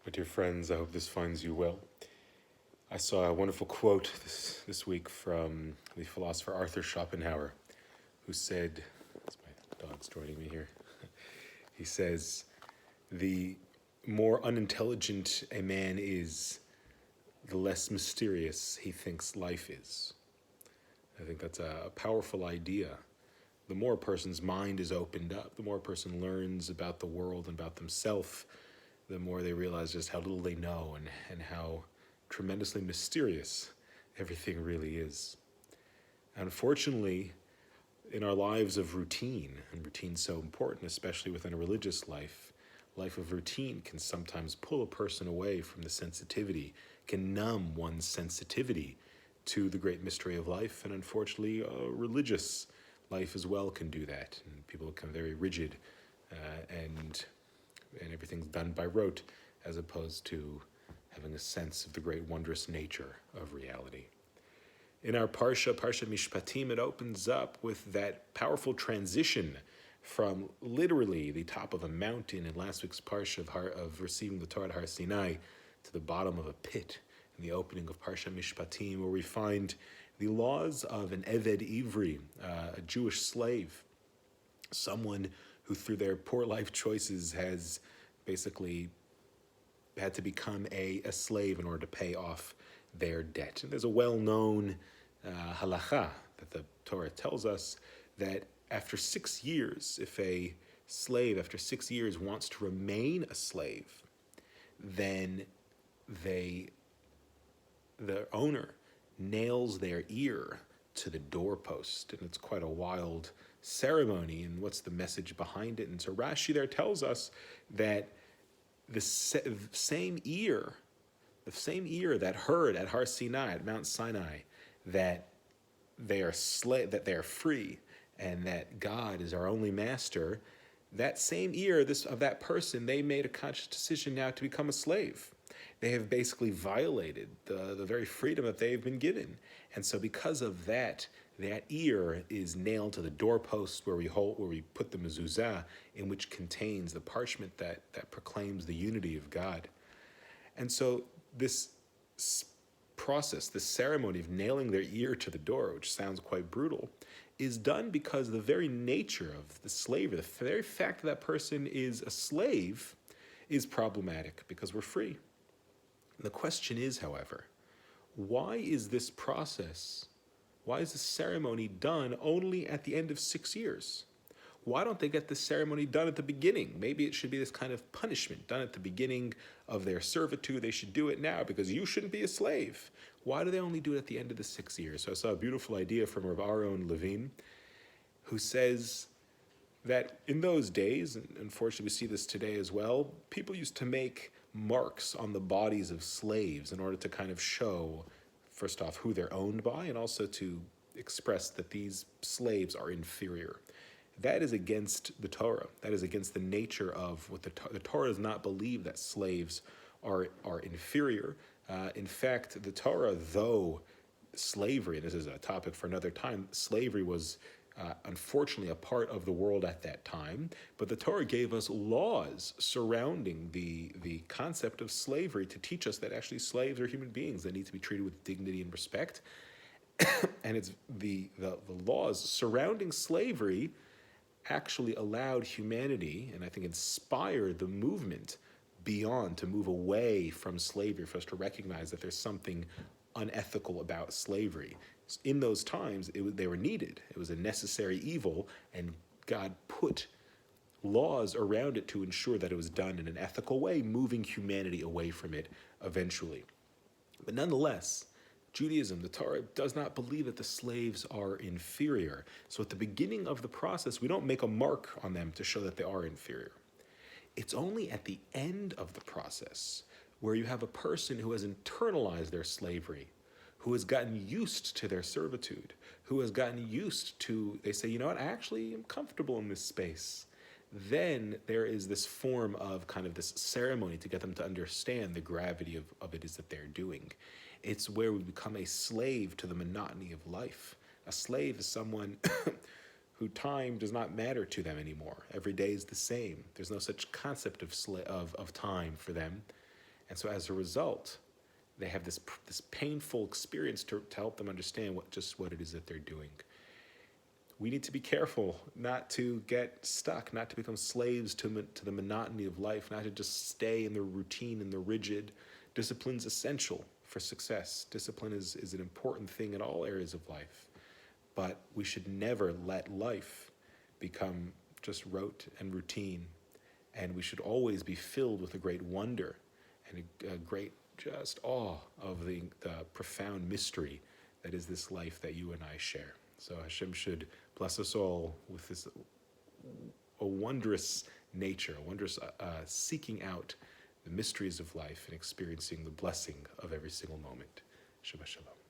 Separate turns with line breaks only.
My dear friends, I hope this finds you well. I saw a wonderful quote this week from the philosopher Arthur Schopenhauer, who said, "That's my dog's joining me here." He says, "The more unintelligent a man is, the less mysterious he thinks life is." I think that's a powerful idea. The more a person's mind is opened up, the more a person learns about the world and about themselves, the more they realize just how little they know and how tremendously mysterious everything really is. Unfortunately, in our lives of routine, and routine's so important, especially within a religious life of routine can sometimes pull a person away from the sensitivity, can numb one's sensitivity to the great mystery of life, and unfortunately, religious life as well can do that. And people become very rigid, and everything's done by rote, as opposed to having a sense of the great wondrous nature of reality. In our Parsha Mishpatim, it opens up with that powerful transition from literally the top of a mountain in last week's Parsha of receiving the Torah at Har Sinai to the bottom of a pit in the opening of Parsha Mishpatim, where we find the laws of an Eved Ivri, a Jewish slave, someone who through their poor life choices has basically had to become a slave in order to pay off their debt. And there's a well-known halacha that the Torah tells us that after 6 years, if a slave after 6 years wants to remain a slave, then the owner nails their ear to the doorpost. And it's quite a wild ceremony. And what's the message behind it? And so Rashi there tells us that the same ear that heard at Har Sinai, at Mount Sinai, that they are that they are free, and that God is our only master, that same ear of that person, they made a conscious decision now to become a slave. They have basically violated the very freedom that they've been given. And so because of that ear is nailed to the doorpost where we put the mezuzah, in which contains the parchment that proclaims the unity of God. And so this process, this ceremony of nailing their ear to the door, which sounds quite brutal, is done because the very nature of the slavery, the very fact that person is a slave, is problematic because we're free. And the question is, however, why is this ceremony done only at the end of 6 years? Why don't they get this ceremony done at the beginning? Maybe it should be this kind of punishment done at the beginning of their servitude. They should do it now because you shouldn't be a slave. Why do they only do it at the end of the 6 years? So I saw a beautiful idea from Rav Aaron Levine, who says that in those days, and unfortunately we see this today as well, people used to make marks on the bodies of slaves in order to kind of show, first off, who they're owned by, and also to express that these slaves are inferior. That is against the Torah. That is against the nature of what the Torah does not believe that slaves are inferior. In fact, the Torah, though slavery, and this is a topic for another time, slavery was unfortunately a part of the world at that time, but the Torah gave us laws surrounding the concept of slavery to teach us that actually slaves are human beings that need to be treated with dignity and respect. And it's the laws surrounding slavery actually allowed humanity, and I think inspired the movement beyond, to move away from slavery, for us to recognize that there's something unethical about slavery. In those times, they were needed. It was a necessary evil, and God put laws around it to ensure that it was done in an ethical way, moving humanity away from it eventually. But nonetheless, Judaism, the Torah, does not believe that the slaves are inferior. So at the beginning of the process, we don't make a mark on them to show that they are inferior. It's only at the end of the process where you have a person who has internalized their slavery, who has gotten used to their servitude, who has gotten used to, they say, you know what, I actually am comfortable in this space. Then there is this form of kind of this ceremony to get them to understand the gravity of it is that they're doing. It's where we become a slave to the monotony of life. A slave is someone who time does not matter to them anymore. Every day is the same. There's no such concept of time for them. And so as a result, they have this painful experience to help them understand what it is that they're doing. We need to be careful not to get stuck, not to become slaves to the monotony of life, not to just stay in the routine and the rigid. Discipline's essential for success. Discipline is an important thing in all areas of life. But we should never let life become just rote and routine. And we should always be filled with a great wonder and a great just awe of the profound mystery that is this life that you and I share. So Hashem should bless us all with a wondrous nature, a wondrous seeking out the mysteries of life and experiencing the blessing of every single moment. Shabbat Shalom.